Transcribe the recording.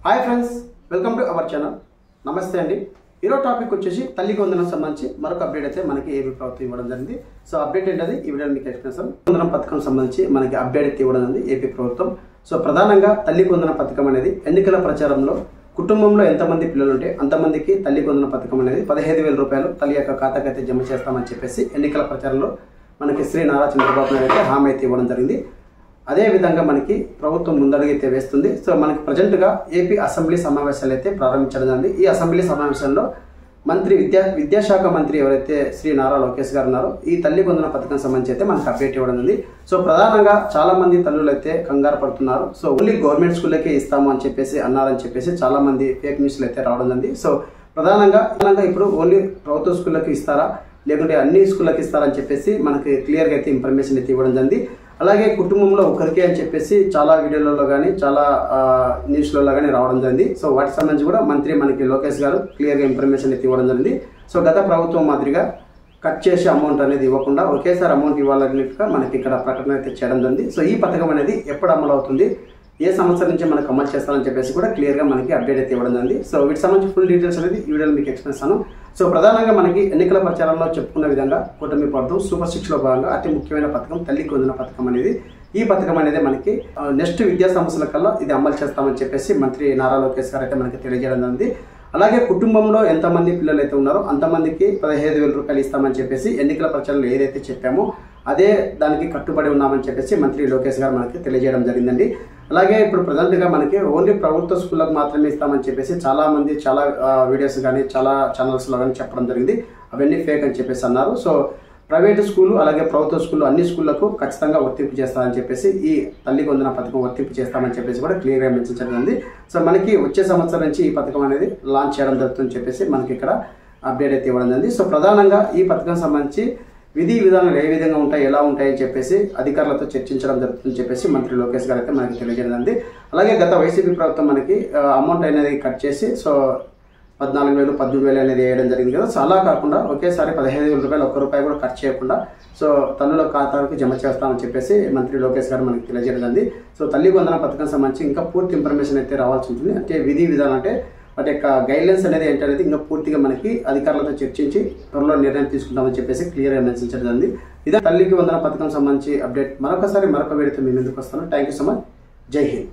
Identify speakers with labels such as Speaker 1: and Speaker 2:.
Speaker 1: Hi friends, welcome to our channel. నమస్తే అండి. ఈరోజు టాపిక్ వచ్చేసి తల్లికి వందనం సంబంధించి మరొక అప్డేట్ అయితే మనకి ఏపీ ప్రభుత్వం ఇవ్వడం జరిగింది. సో అప్డేట్ ఏంటది ఈ వీడియో మీకు ఎక్స్ప్లెయిన్ చేస్తాను. వందనం పథకం సంబంధించి మనకి అప్డేట్ అయితే ఇవ్వడం జరిగింది ఏపీ ప్రభుత్వం. సో ప్రధానంగా తల్లికి వందనం పథకం అనేది ఎన్నికల ప్రచారంలో కుటుంబంలో ఎంతమంది పిల్లలు ఉంటే అంతమందికి తల్లికి వందనం పథకం అనేది 15,000 రూపాయలు తల్లి యొక్క ఖాతాకి అయితే జమ చేస్తామని చెప్పేసి ఎన్నికల ప్రచారంలో మనకి శ్రీ నారా చంద్రబాబు నాయుడు అయితే హామీ అయితే ఇవ్వడం జరిగింది. అదే విధంగా మనకి ప్రభుత్వం ముందడుగైతే వేస్తుంది. సో మనకి ప్రజెంట్గా ఏపీ అసెంబ్లీ సమావేశాలు అయితే ప్రారంభించడం జరిగింది. ఈ అసెంబ్లీ సమావేశంలో విద్యాశాఖ మంత్రి ఎవరైతే శ్రీ నారా లోకేష్ గారు ఉన్నారో ఈ తల్లి వందన పథకం సంబంధించి అయితే మనకి అప్డేట్ ఇవ్వడం ఉంది. సో ప్రధానంగా చాలా మంది తల్లులు అయితే కంగారు పడుతున్నారు. సో ఓన్లీ గవర్నమెంట్ స్కూళ్ళకే ఇస్తాము అని చెప్పేసి అన్నారని చెప్పేసి చాలా మంది ఫేక్ న్యూస్లు అయితే రావడం ఉంది. సో ప్రధానంగా ఇప్పుడు ఓన్లీ ప్రభుత్వ స్కూళ్ళకి ఇస్తారా లేకుంటే అన్ని స్కూళ్ళకి ఇస్తారని చెప్పేసి మనకి క్లియర్గా అయితే ఇన్ఫర్మేషన్ అయితే ఇవ్వడం జరిగింది. అలాగే కుటుంబంలో ఒకరికే అని చెప్పేసి చాలా వీడియోలలో కానీ చాలా న్యూస్లలో కానీ రావడం జరిగింది. సో వాటికి సంబంధించి కూడా మంత్రి మనకి లోకేష్ గారు క్లియర్గా ఇన్ఫర్మేషన్ అయితే ఇవ్వడం జరిగింది. సో గత ప్రభుత్వం మాదిరిగా కట్ చేసి అమౌంట్ అనేది ఇవ్వకుండా ఒకేసారి అమౌంట్ ఇవ్వాలన్నట్టుగా మనకి ఇక్కడ ప్రకటన అయితే చేయడం జరిగింది. సో ఈ పథకం అనేది ఎప్పుడు అమలు అవుతుంది, ఏ సంవత్సరం నుంచి మనకు అమలు చేస్తారని చెప్పేసి కూడా క్లియర్గా మనకి అప్డేట్ అయితే ఇవ్వడం జరిగింది. సో వీటికి సంబంధించి ఫుల్ డీటెయిల్స్ అనేది ఈ వీడియోలో మీకు ఎక్స్ప్లెయిన్ చేస్తాను. సో ప్రధానంగా మనకి ఎన్నికల ప్రచారంలో చెప్పుకున్న విధంగా కూటమి ప్రభుత్వం సూపర్ 6లో భాగంగా అతి ముఖ్యమైన పథకం తల్లికి వందన పథకం అనేది. ఈ పథకం అనేది మనకి నెక్స్ట్ విద్యా సంవత్సరాల కల్లా ఇది అమలు చేస్తామని చెప్పేసి మంత్రి నారా లోకేష్ గారు అయితే మనకి తెలియజేయడం జరిగింది. అలాగే కుటుంబంలో ఎంతమంది పిల్లలు అయితే ఉన్నారో అంతమందికి 15,000 రూపాయలు ఇస్తామని చెప్పేసి ఎన్నికల ప్రచారంలో ఏదైతే చెప్పామో అదే దానికి కట్టుబడి ఉన్నామని చెప్పేసి మంత్రి లోకేష్ గారు మనకి తెలియజేయడం జరిగిందండి. అలాగే ఇప్పుడు ప్రజెంట్గా మనకి ఓన్లీ ప్రభుత్వ స్కూళ్ళకు మాత్రమే ఇస్తామని చెప్పేసి చాలా మంది చాలా వీడియోస్ కానీ చాలా ఛానల్స్లో కానీ చెప్పడం జరిగింది. అవన్నీ ఫేక్ అని చెప్పేసి అన్నారు. సో ప్రైవేటు స్కూలు అలాగే ప్రభుత్వ స్కూళ్ళు అన్ని స్కూళ్లకు ఖచ్చితంగా వర్తింపు చేస్తామని చెప్పేసి ఈ తల్లికి వందన పథకం వర్తింపు చేస్తామని చెప్పేసి కూడా క్లియర్గా మెన్షన్ జరిగింది. సో మనకి వచ్చే సంవత్సరం నుంచి ఈ పథకం అనేది లాంచ్ చేయడం జరుగుతుందని చెప్పేసి మనకి ఇక్కడ అప్డేట్ అయితే ఇవ్వడం జరిగింది. సో ప్రధానంగా ఈ పథకం సంబంధించి విధి విధానాలు ఏ విధంగా ఉంటాయి, ఎలా ఉంటాయని చెప్పేసి అధికారులతో చర్చించడం జరుగుతుందని చెప్పేసి మంత్రి లోకేష్ గారు అయితే మనకి తెలియజేయడం. అలాగే గత వైసీపీ ప్రభుత్వం మనకి అమౌంట్ అనేది కట్ చేసి సో 14,000, 18,000 అనేది వేయడం జరిగింది కదా. సో అలా కాకుండా ఒకేసారి 15,000 రూపాయలు ఒక్క రూపాయి కూడా ఖర్చు చేయకుండా సో తల్లుల ఖాతాలకు జమ చేస్తామని చెప్పేసి మంత్రి లోకేష్ గారు మనకి తెలియజేయడం. సో తల్లి వందన పథకం సంబంధించి ఇంకా పూర్తి ఇన్ఫర్మేషన్ అయితే రావాల్సి ఉంటుంది. అంటే విధి విధానం అంటే వాటి యొక్క గైడ్లైన్స్ అనేది ఏంటనేది ఇంకా పూర్తిగా మనకి అధికారులతో చర్చించి త్వరలో నిర్ణయం తీసుకుంటామని చెప్పేసి క్లియర్గా మెన్షన్ జరిగింది. ఇదే తల్లికి వందన పథకం సంబంధించి అప్డేట్. మరొక వీడియోతో మీ ముందుకు వస్తాను. Thank you so much. జై హింద్.